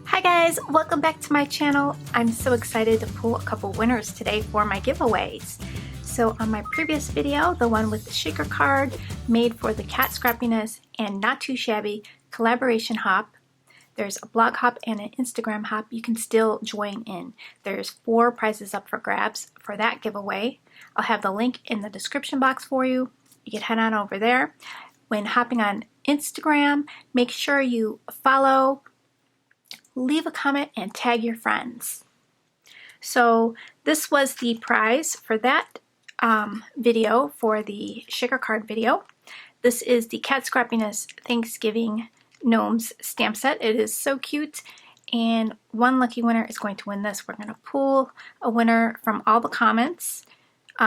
Hi guys, welcome back to my channel. I'm so excited to pull a couple winners today for my giveaways. So on my previous video, the one with the shaker card made for the Kat Scrappiness and Not Too Shabby collaboration hop, there's a blog hop and an Instagram hop. You can still join in. There's 4 prizes up for grabs for that giveaway. I'll have the link in the description box for you. You can head on over there. When hopping on Instagram, make sure you follow, leave a comment, and tag your friends. So this was the prize for that video, for the shaker card video. This is the Kat Scrappiness Thanksgiving Gnomes stamp set. It is so cute, and one lucky winner is going to win this. We're going to pull a winner from all the comments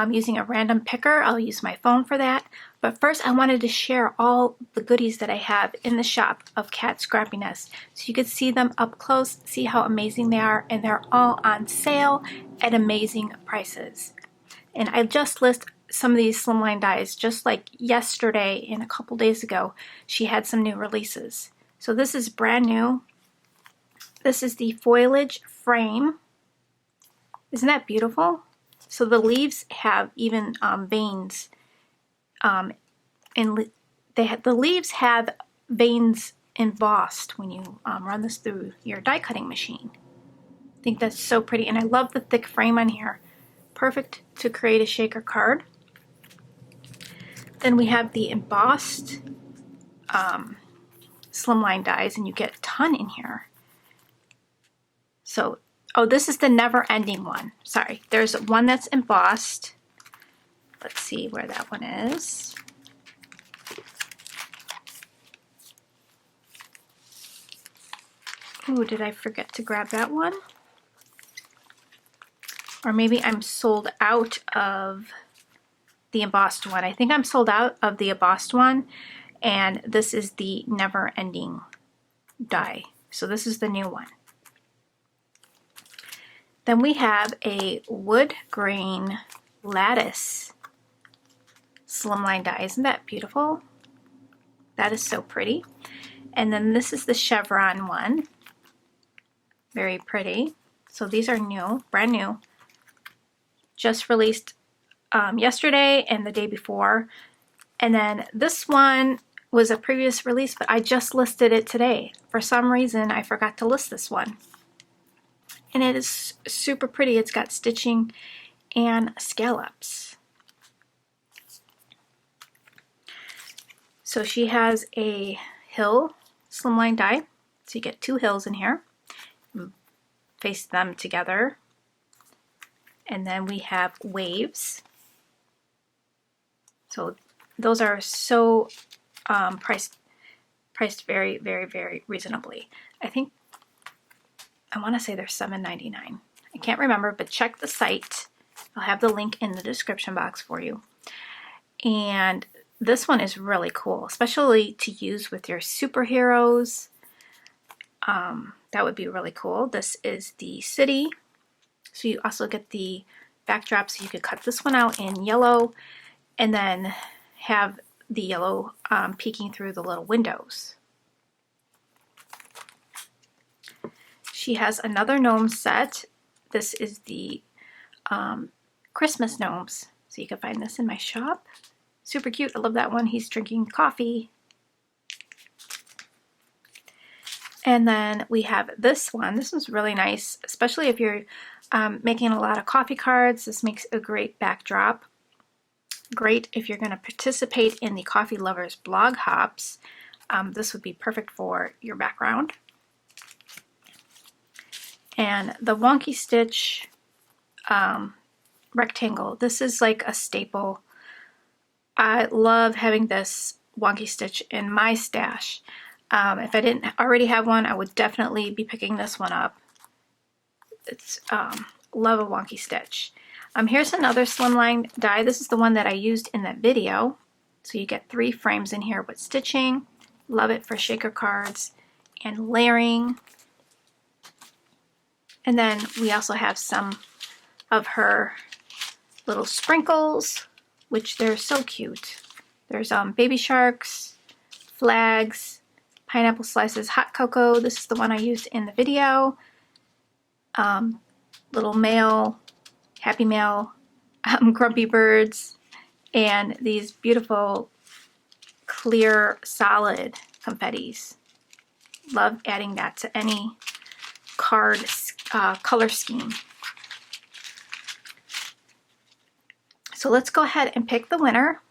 using a random picker. I'll use my phone for that. But first I wanted to share all the goodies that I have in the shop of Kat Scrappiness, so you could see them up close, see how amazing they are, and they're all on sale at amazing prices. And I just list some of these slimline dies, just like yesterday and a couple days ago she had some new releases. So this is brand new. This is the foliage frame. Isn't that beautiful? So the leaves have even veins, and the leaves have veins embossed when you run this through your die cutting machine. I think that's so pretty, and I love the thick frame on here. Perfect to create a shaker card. Then we have the embossed slimline dies, and you get a ton in here. So, oh, this is the never-ending one. Sorry, there's one that's embossed. Let's see where that one is. Ooh, did I forget to grab that one? Or maybe I'm sold out of the embossed one. I think I'm sold out of the embossed one, and this is the never-ending die. So this is the new one. Then we have a wood grain lattice slimline die. Isn't that beautiful? That is so pretty. And then this is the chevron one. Very pretty. So these are new, brand new. Just released yesterday and the day before. And then this one was a previous release, but I just listed it today. For some reason, I forgot to list this one. And it is super pretty. It's got stitching and scallops. So she has a hill slimline die. So you get 2 hills in here. Face them together. And then we have waves. So those are so priced very, very, very reasonably. I want to say they're $7.99. I can't remember, but check the site. I'll have the link in the description box for you. And this one is really cool, especially to use with your superheroes. That would be really cool. This is the city. So you also get the backdrop, so you could cut this one out in yellow and then have the yellow peeking through the little windows. She has another gnome set. This is the Christmas gnomes. So you can find this in my shop. Super cute. I love that one. He's drinking coffee. And then we have this one. This one's really nice, especially if you're making a lot of coffee cards. This makes a great backdrop. Great if you're going to participate in the Coffee Lovers blog hops. This would be perfect for your background. And the Wonky Stitch rectangle. This is like a staple. I love having this Wonky Stitch in my stash. If I didn't already have one, I would definitely be picking this one up. It's love a Wonky Stitch. Here's another slimline die. This is the one that I used in that video. So you get 3 frames in here with stitching. Love it for shaker cards and layering. And then we also have some of her little sprinkles, which they're so cute. There's baby sharks, flags, Pineapple Slices Hot Cocoa. This is the one I used in the video. Little Mail, Happy Mail, Grumpy Birds, and these beautiful clear solid confettis. Love adding that to any card color scheme. So let's go ahead and pick the winner.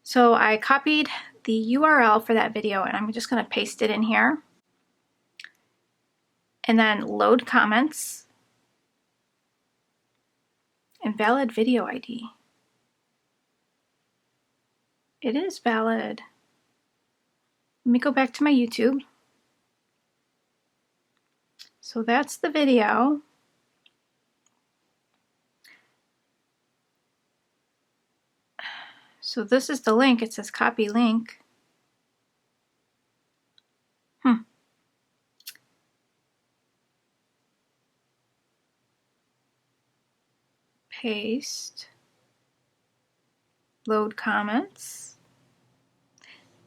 So I copied the URL for that video and I'm just going to paste it in here. And then load comments and valid video ID. It is valid. Let me go back to my YouTube. So that's the video. So this is the link. It says copy link. Paste. Load comments.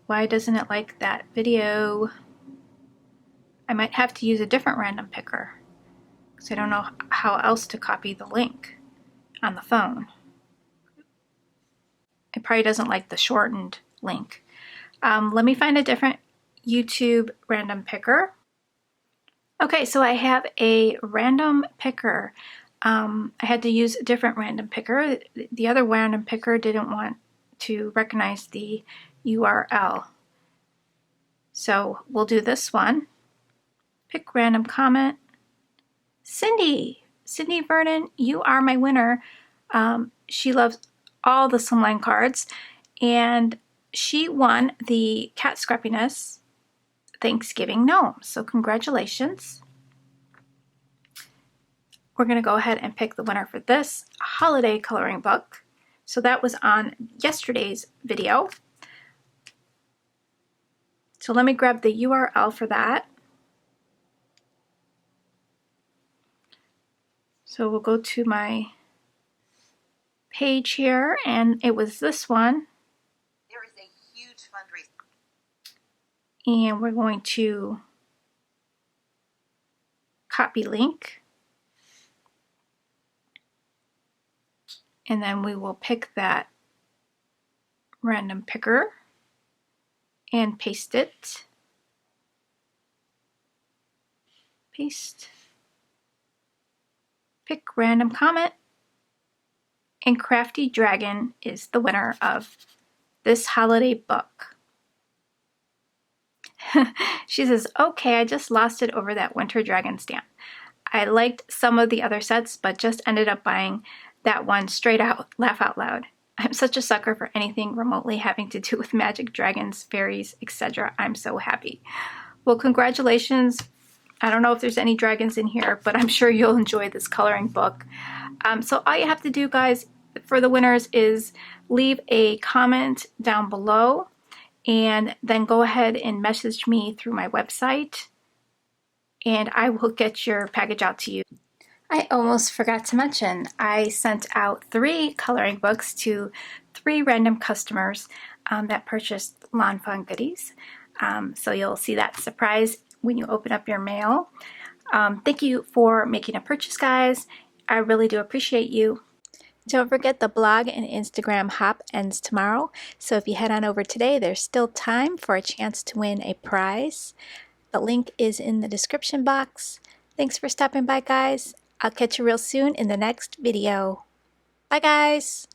Why doesn't it like that video? I might have to use a different random picker because I don't know how else to copy the link on the phone. It probably doesn't like the shortened link. Let me find a different YouTube random picker. Okay, so I have a random picker. I had to use a different random picker. The other random picker didn't want to recognize the URL. So we'll do this one. Pick random comment. Cindy Vernon, you are my winner. She loves all the slimline cards, and she won the Kat Scrappiness Thanksgiving Gnome. So congratulations. We're going to go ahead and pick the winner for this holiday coloring book. So that was on yesterday's video. So let me grab the URL for that. So we'll go to my page here, and it was this one. There is a huge fundraiser. And we're going to copy link. And then we will pick that random picker and paste it. Paste. Pick random comment. And Crafty Dragon is the winner of this holiday book. She says, okay, I just lost it over that Winter Dragon stamp. I liked some of the other sets, but just ended up buying that one straight out, laugh out loud. I'm such a sucker for anything remotely having to do with magic, dragons, fairies, etc. I'm so happy. Well, congratulations. I don't know if there's any dragons in here, but I'm sure you'll enjoy this coloring book. So all you have to do, guys, for the winners is leave a comment down below and then go ahead and message me through my website and I will get your package out to you. I almost forgot to mention, I sent out 3 coloring books to 3 random customers that purchased Lawn Fun goodies. So you'll see that surprise when you open up your mail. Thank you for making a purchase, guys. I really do appreciate you. Don't forget the blog and Instagram hop ends tomorrow. So if you head on over today, there's still time for a chance to win a prize. The link is in the description box. Thanks for stopping by, guys. I'll catch you real soon in the next video. Bye, guys.